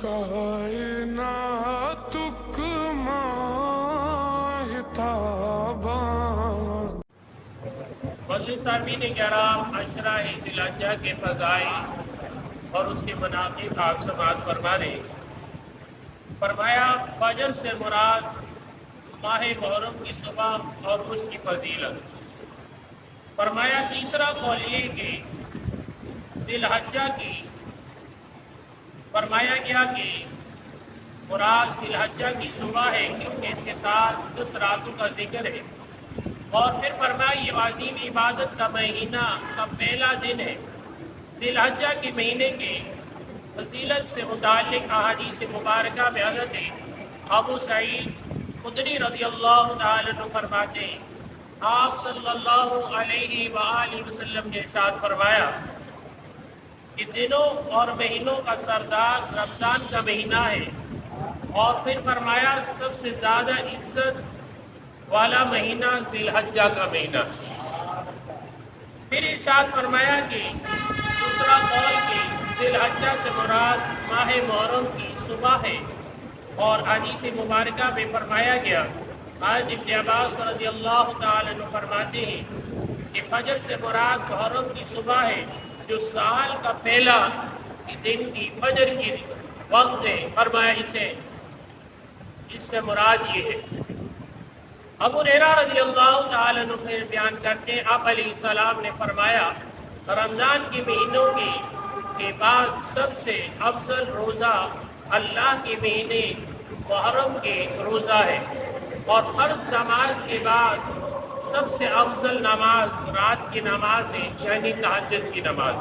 کائناتک ماہتابان۔ موضوع صاحبین کرام، عشرہ ذی الحجہ کے فضائل اور اس کے مناقب آپ سماعت فرما رہے ہیں۔ فرمایا فجر سے مراد ماہ محرم کی صبح اور اس کی فضیلت۔ فرمایا تیسرا قول یہ کہ ذی الحجہ کی فرمایا گیا کہ مراد ذی الحجہ کی صبح ہے، کیونکہ اس کے ساتھ 10 راتوں کا ذکر ہے۔ اور پھر فرمایا یہ عظیم عبادت کا مہینہ کا پہلا دن ہے۔ ذی الحجہ کے مہینے کے فضیلت سے متعلق احادیث مبارکہ میں حضرت ابو سعید خدری رضی اللہ تعالی عنہ فرماتے ہیں، آپ صلی اللہ علیہ وآلہ وسلم نے ارشاد فرمایا کہ دنوں اور مہینوں کا سردار رمضان کا مہینہ ہے، اور پھر فرمایا سب سے زیادہ عزت والا مہینہ ذی الحجہ کا مہینہ۔ پھر ارشاد فرمایا کہ دوسرا قول کہ ذی الحجہ سے مراد ماہ محرم کی صبح ہے، اور حدیث مبارکہ میں فرمایا گیا، حضرت ابن عباس رضی اللہ تعالی عنہ فرماتے ہیں کہ فجر سے مراد محرم کی صبح ہے، جو سال کا پہلا دن کی فجر کی وقت ہے۔ فرمایا اس سے مراد یہ ہے۔ ابو ہریرہ رضی اللہ تعالی عنہ بیان کرتے ہیں، آپ علیہ السلام نے فرمایا رمضان کے مہینوں کے بعد سب سے افضل روزہ اللہ کے مہینے محرم کے روزہ ہے، اور فرض نماز کے بعد سب سے افضل نماز رات کی نماز ہے، یعنی تہجد کی نماز۔